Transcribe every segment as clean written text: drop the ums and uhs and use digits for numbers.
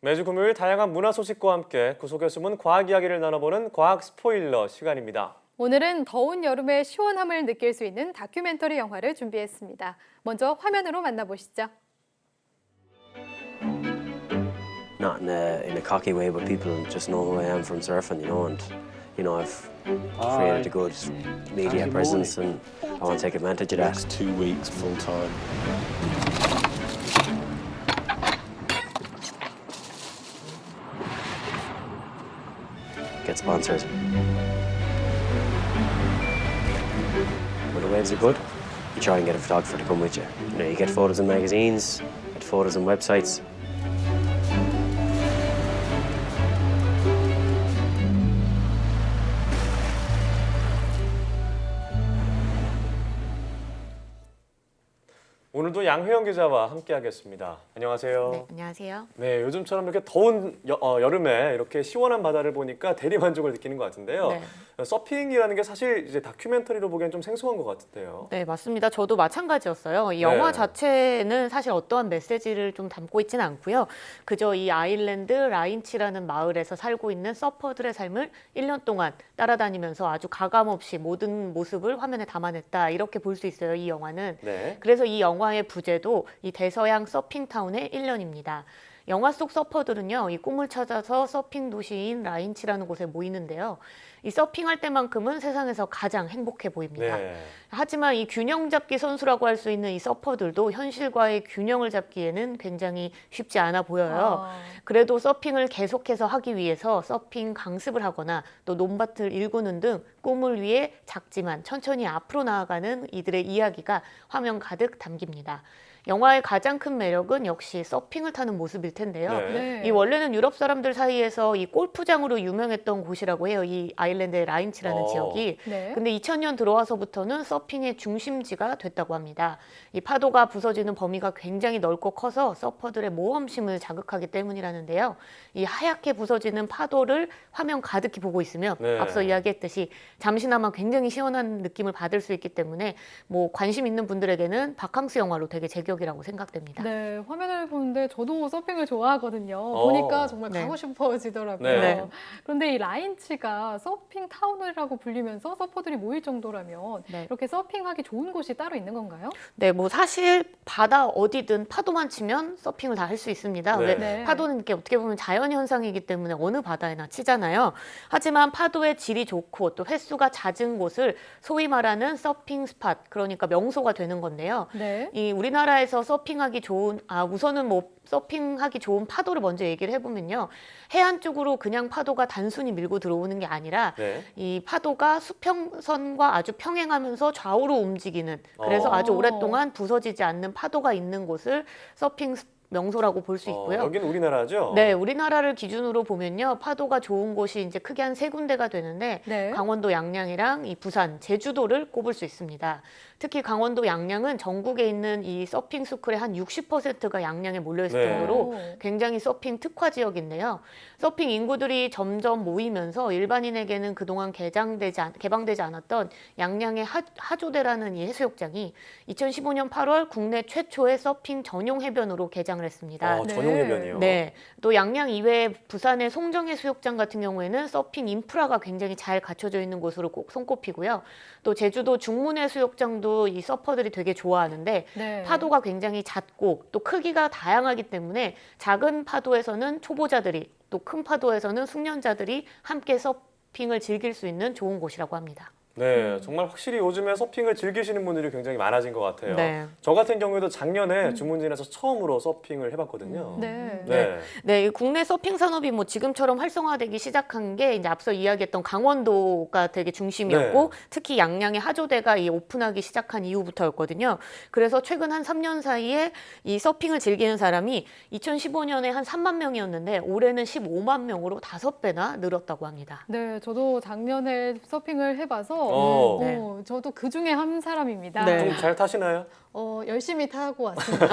매주 금요일 다양한 문화 소식과 함께 구석에 숨은 과학 이야기를 나눠보는 과학 스포일러 시간입니다. 오늘은 더운 여름의 시원함을 느낄 수 있는 다큐멘터리 영화를 준비했습니다. 먼저 화면으로 만나보시죠. Not in a cocky way, but people just know who I am from surfing, and I've created a good media presence, and I want to take advantage of that. Next 2 weeks full time. Get sponsors. When the waves are good, you try and get a photographer to come with you. You get photos in magazines, get photos on websites. 오늘도 양회영 기자와 함께하겠습니다. 안녕하세요. 네, 안녕하세요. 네, 요즘처럼 이렇게 더운 여름에 이렇게 시원한 바다를 보니까 대리만족을 느끼는 것 같은데요. 네. 서핑이라는 게 사실 이제 다큐멘터리로 보기엔 좀 생소한 것 같은데요. 네, 맞습니다. 저도 마찬가지였어요. 이 영화 네. 자체는 사실 어떠한 메시지를 좀 담고 있지는 않고요. 그저 이 아일랜드 라인치라는 마을에서 살고 있는 서퍼들의 삶을 1년 동안 따라다니면서 아주 가감없이 모든 모습을 화면에 담아냈다. 이렇게 볼 수 있어요, 이 영화는. 네. 그래서 이 영화의 부제도 이 대서양 서핑타운의 1년입니다. 영화 속 서퍼들은요, 이 꿈을 찾아서 서핑 도시인 라인치라는 곳에 모이는데요. 이 서핑할 때만큼은 세상에서 가장 행복해 보입니다. 네. 하지만 이 균형 잡기 선수라고 할 수 있는 이 서퍼들도 현실과의 균형을 잡기에는 굉장히 쉽지 않아 보여요. 그래도 서핑을 계속해서 하기 위해서 서핑 강습을 하거나 또 논밭을 일구는 등 꿈을 위해 작지만 천천히 앞으로 나아가는 이들의 이야기가 화면 가득 담깁니다. 영화의 가장 큰 매력은 역시 서핑을 타는 모습일 텐데요. 네. 이 원래는 유럽 사람들 사이에서 이 골프장으로 유명했던 곳이라고 해요. 이 아일랜드의 라인치라는 지역이. 네. 근데 2000년 들어와서부터는 서핑의 중심지가 됐다고 합니다. 이 파도가 부서지는 범위가 굉장히 넓고 커서 서퍼들의 모험심을 자극하기 때문이라는데요. 이 하얗게 부서지는 파도를 화면 가득히 보고 있으면 네. 앞서 이야기했듯이 잠시나마 굉장히 시원한 느낌을 받을 수 있기 때문에 뭐 관심 있는 분들에게는 바캉스 영화로 되게 제격이라고 생각됩니다. 네, 화면을 보는데 저도 서핑을 좋아하거든요. 보니까 정말 네. 가고 싶어지더라고요. 네. 그런데 이 라인치가 서핑 타운이라고 불리면서 서퍼들이 모일 정도라면 네. 이렇게 서핑하기 좋은 곳이 따로 있는 건가요? 네, 뭐 사실 바다 어디든 파도만 치면 서핑을 다 할 수 있습니다. 네. 왜 네. 파도는 이렇게 어떻게 보면 자연 현상이기 때문에 어느 바다에나 치잖아요. 하지만 파도의 질이 좋고 또 횟수가 잦은 곳을 소위 말하는 서핑 스팟, 그러니까 명소가 되는 건데요. 네. 이 우리나라에서 서핑하기 좋은 우선은 뭐 서핑하기 좋은 파도를 먼저 얘기를 해보면요. 해안 쪽으로 그냥 파도가 단순히 밀고 들어오는 게 아니라 네. 이 파도가 수평선과 아주 평행하면서 좌우로 움직이는, 그래서 아주 오랫동안 부서지지 않는 파도가 있는 곳을 서핑 명소라고 볼 수 있고요. 여기는 우리나라죠? 네, 우리나라를 기준으로 보면요. 파도가 좋은 곳이 이제 크게 한 3군데가 되는데 네. 강원도 양양이랑 이 부산, 제주도를 꼽을 수 있습니다. 특히 강원도 양양은 전국에 있는 이 서핑 스쿨의 한 60%가 양양에 몰려있을 네. 정도로 굉장히 서핑 특화 지역인데요. 서핑 인구들이 점점 모이면서 일반인에게는 그동안 개방되지 않았던 양양의 하조대라는 이 해수욕장이 2015년 8월 국내 최초의 서핑 전용 해변으로 개장을 했습니다. 전용 해변이요. 네, 또 양양 이외에 부산의 송정해수욕장 같은 경우에는 서핑 인프라가 굉장히 잘 갖춰져 있는 곳으로 꼭 손꼽히고요. 또 제주도 중문해수욕장도 이 서퍼들이 되게 좋아하는데 네. 파도가 굉장히 잦고 또 크기가 다양하기 때문에 작은 파도에서는 초보자들이 또 큰 파도에서는 숙련자들이 함께 서핑을 즐길 수 있는 좋은 곳이라고 합니다. 네, 정말 확실히 요즘에 서핑을 즐기시는 분들이 굉장히 많아진 것 같아요. 네. 저 같은 경우에도 작년에 주문진에서 처음으로 서핑을 해봤거든요. 네. 네. 네, 이 국내 서핑 산업이 뭐 지금처럼 활성화되기 시작한 게 이제 앞서 이야기했던 강원도가 되게 중심이었고 네. 특히 양양의 하조대가 이 오픈하기 시작한 이후부터였거든요. 그래서 최근 한 3년 사이에 이 서핑을 즐기는 사람이 2015년에 한 3만 명이었는데 올해는 15만 명으로 5배나 늘었다고 합니다. 네, 저도 작년에 서핑을 해봐서 어. 네. 저도 그 중에 한 사람입니다. 네. 좀 잘 타시나요? 열심히 타고 왔습니다.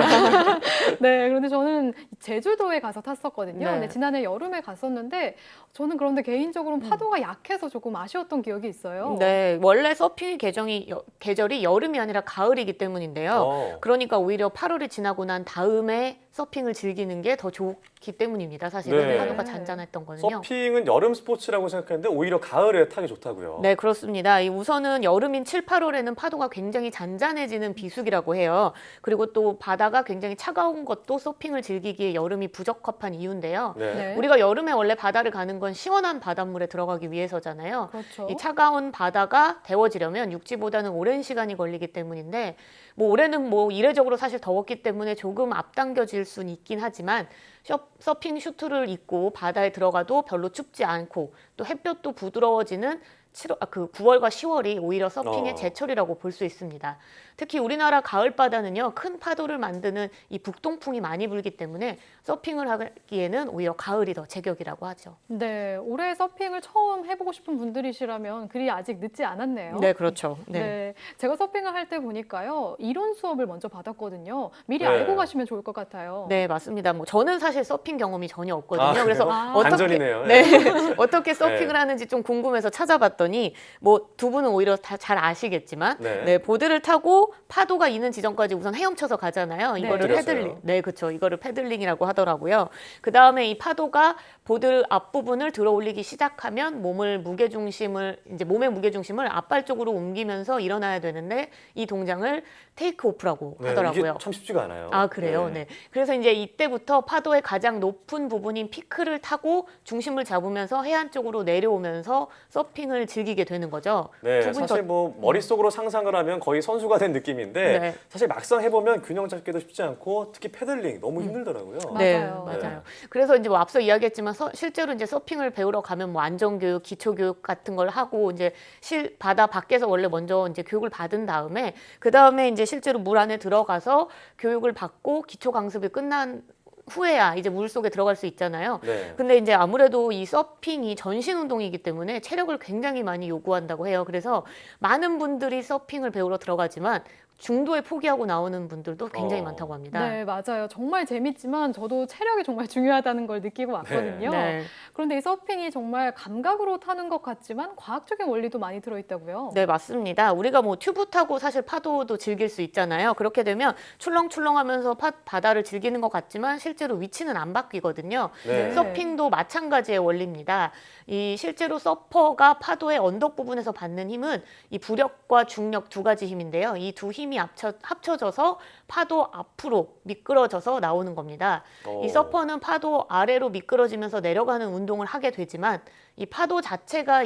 네, 그런데 저는 제주도에 가서 tas었거든요. 네. 근데 지난해 여름에 갔었는데 저는 그런데 개인적으로는 파도가 약해서 조금 아쉬웠던 기억이 있어요. 네, 원래 서핑 계절이 여름이 아니라 가을이기 때문인데요. 그러니까 오히려 8월이 지나고 난 다음에 서핑을 즐기는 게 더 좋기 때문입니다. 사실은 네. 파도가 잔잔했던 거는요. 서핑은 여름 스포츠라고 생각했는데 오히려 가을에 타기 좋다고요. 네, 그렇습니다. 우선은 여름인 7, 8월에는 파도가 굉장히 잔잔해지는 비수기라고 해요. 그리고 또 바다가 굉장히 차가운 것도 서핑을 즐기기에 여름이 부적합한 이유인데요. 네. 네. 우리가 여름에 원래 바다를 가는 건 시원한 바닷물에 들어가기 위해서잖아요. 그렇죠. 이 차가운 바다가 데워지려면 육지보다는 오랜 시간이 걸리기 때문인데 올해는 이례적으로 사실 더웠기 때문에 조금 앞당겨질 수는 있긴 하지만 서핑 슈트를 입고 바다에 들어가도 별로 춥지 않고 또 햇볕도 부드러워지는 9월과 10월이 오히려 서핑의 제철이라고 볼 수 있습니다. 특히 우리나라 가을 바다는요, 큰 파도를 만드는 이 북동풍이 많이 불기 때문에 서핑을 하기에는 오히려 가을이 더 제격이라고 하죠. 네, 올해 서핑을 처음 해보고 싶은 분들이시라면 그리 아직 늦지 않았네요. 네, 그렇죠. 네, 제가 서핑을 할 때 보니까요, 이론 수업을 먼저 받았거든요. 미리 네. 알고 가시면 좋을 것 같아요. 네, 맞습니다. 저는 사실 서핑 경험이 전혀 없거든요. 아, 그래서 그래요? 어떻게- 반전이네요. 네, 어떻게 서핑을 하는지 좀 궁금해서 찾아봤더니 두 분은 오히려 다 잘 아시겠지만 네. 보드를 타고 파도가 있는 지점까지 우선 헤엄쳐서 가잖아요. 네. 이거를 엎드려서요. 패들링. 네, 그렇죠. 이거를 패들링이라고 하더라고요. 그다음에 이 파도가 보드 앞부분을 들어 올리기 시작하면 몸의 무게중심을 앞발 쪽으로 옮기면서 일어나야 되는데 이 동작을 테이크 오프라고 네, 하더라고요. 이게 참 쉽지가 않아요. 아, 그래요? 네. 그래서 이제 이때부터 파도의 가장 높은 부분인 피크를 타고 중심을 잡으면서 해안 쪽으로 내려오면서 서핑을 즐기게 되는 거죠. 네, 두 분이 사실 머릿속으로 상상을 하면 거의 선수가 된 느낌인데 네. 사실 막상 해보면 균형 잡기도 쉽지 않고 특히 패들링 너무 힘들더라고요. 네, 맞아요. 맞아요. 그래서 이제 앞서 이야기했지만 실제로 이제 서핑을 배우러 가면 안전교육, 기초교육 같은 걸 하고 이제 바다 밖에서 원래 먼저 이제 교육을 받은 다음에 그 다음에 이제 실제로 물 안에 들어가서 교육을 받고 기초 강습이 끝난 후에야 이제 물 속에 들어갈 수 있잖아요. 네. 근데 이제 아무래도 이 서핑이 전신 운동이기 때문에 체력을 굉장히 많이 요구한다고 해요. 그래서 많은 분들이 서핑을 배우러 들어가지만 중도에 포기하고 나오는 분들도 굉장히 많다고 합니다. 네, 맞아요. 정말 재밌지만 저도 체력이 정말 중요하다는 걸 느끼고 왔거든요. 네. 그런데 이 서핑이 정말 감각으로 타는 것 같지만 과학적인 원리도 많이 들어있다고요. 네, 맞습니다. 우리가 튜브 타고 사실 파도도 즐길 수 있잖아요. 그렇게 되면 출렁출렁하면서 바다를 즐기는 것 같지만 실제로 위치는 안 바뀌거든요. 네. 서핑도 마찬가지의 원리입니다. 이 실제로 서퍼가 파도의 언덕 부분에서 받는 힘은 이 부력과 중력 두 가지 힘인데요. 이 두 힘이 합쳐져서 파도 앞으로 미끄러져서 나오는 겁니다. 이 서퍼는 파도 아래로 미끄러지면서 내려가는 운동을 하게 되지만 이 파도 자체가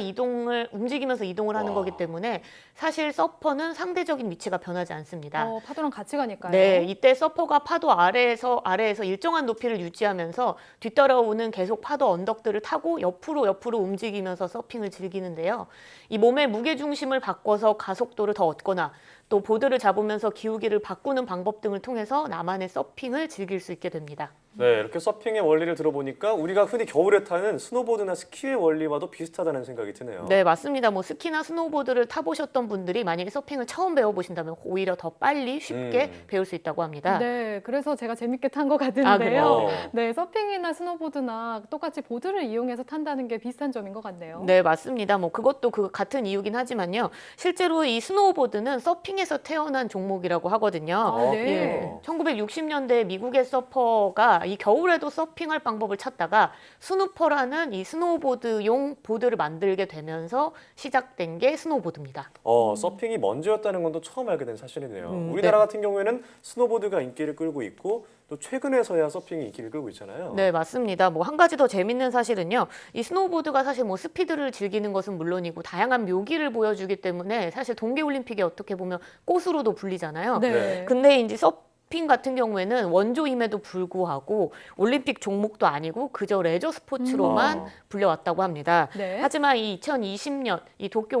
움직이면서 이동을 하는 거기 때문에 사실 서퍼는 상대적인 위치가 변하지 않습니다. 파도랑 같이 가니까요. 네, 이때 서퍼가 파도 아래에서 일정한 높이를 유지하면서 뒤따라오는 계속 파도 언덕들을 타고 옆으로 움직이면서 서핑을 즐기는데요. 이 몸의 무게중심을 바꿔서 가속도를 더 얻거나 또 보드를 잡으면서 기울기를 바꾸는 방법 등을 통해서 나만의 서핑을 즐길 수 있게 됩니다. 네, 이렇게 서핑의 원리를 들어보니까 우리가 흔히 겨울에 타는 스노보드나 스키의 원리와도 비슷하다는 생각이 드네요. 네, 맞습니다. 스키나 스노보드를 타보셨던 분들이 만약에 서핑을 처음 배워보신다면 오히려 더 빨리 쉽게 배울 수 있다고 합니다. 네, 그래서 제가 재밌게 탄 것 같은데요. 아, 그래요? 네, 서핑이나 스노보드나 똑같이 보드를 이용해서 탄다는 게 비슷한 점인 것 같네요. 네, 맞습니다. 그것도 같은 이유긴 하지만요. 실제로 이 스노우보드는 서핑에서 태어난 종목이라고 하거든요. 네. 1960년대 미국의 서퍼가 이 겨울에도 서핑할 방법을 찾다가 스누퍼라는 이 스노우보드용 보드를 만들게 되면서 시작된 게 스노우보드입니다. 서핑이 먼저였다는 건 또 처음 알게 된 사실이네요. 네. 우리나라 같은 경우에는 스노보드가 인기를 끌고 있고 또 최근에서야 서핑이 인기를 끌고 있잖아요. 네, 맞습니다. 한 가지 더 재밌는 사실은요. 이 스노우보드가 사실 스피드를 즐기는 것은 물론이고 다양한 묘기를 보여주기 때문에 사실 동계올림픽에 어떻게 보면 꽃으로도 불리잖아요. 네. 근데 이제 서핑 같은 경우에는 원조임에도 불구하고 올림픽 종목도 아니고 그저 레저 스포츠로만 불려왔다고 합니다. 네. 하지만 이 2020년 이 도쿄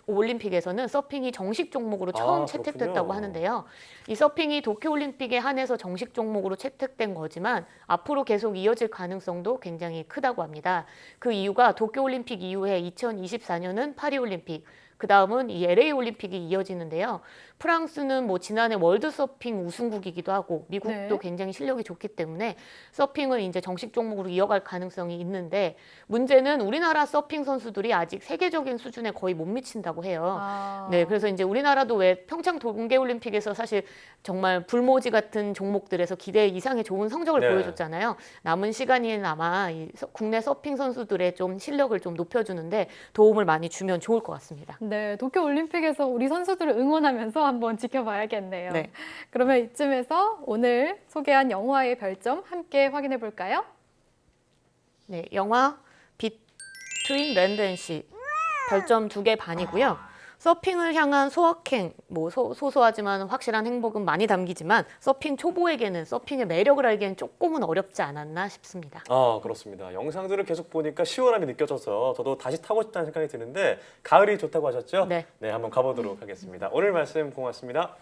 올림픽에서는 서핑이 정식 종목으로 처음 채택됐다고 그렇군요. 하는데요. 이 서핑이 도쿄올림픽에 한해서 정식 종목으로 채택된 거지만 앞으로 계속 이어질 가능성도 굉장히 크다고 합니다. 그 이유가 도쿄올림픽 이후에 2024년은 파리올림픽, 그 다음은 이 LA 올림픽이 이어지는데요. 프랑스는 뭐 지난해 월드 서핑 우승국이기도 하고 미국도 네. 굉장히 실력이 좋기 때문에 서핑을 이제 정식 종목으로 이어갈 가능성이 있는데 문제는 우리나라 서핑 선수들이 아직 세계적인 수준에 거의 못 미친다고 해요. 아. 네, 그래서 이제 우리나라도 왜 평창 동계올림픽에서 사실 정말 불모지 같은 종목들에서 기대 이상의 좋은 성적을 네. 보여줬잖아요. 남은 시간이나마 이 국내 서핑 선수들의 좀 실력을 좀 높여주는데 도움을 많이 주면 좋을 것 같습니다. 네, 도쿄올림픽에서 우리 선수들을 응원하면서 한번 지켜봐야겠네요. 네. 그러면 이쯤에서 오늘 소개한 영화의 별점 함께 확인해 볼까요? 네, 영화 비트윈 랜드 앤 시 별점 2개 반이고요. 서핑을 향한 소확행, 뭐 소소하지만 확실한 행복은 많이 담기지만 서핑 초보에게는 서핑의 매력을 알기엔 조금은 어렵지 않았나 싶습니다. 아, 그렇습니다. 영상들을 계속 보니까 시원함이 느껴져서 저도 다시 타고 싶다는 생각이 드는데 가을이 좋다고 하셨죠? 네. 네, 한번 가보도록 하겠습니다. 오늘 말씀 고맙습니다.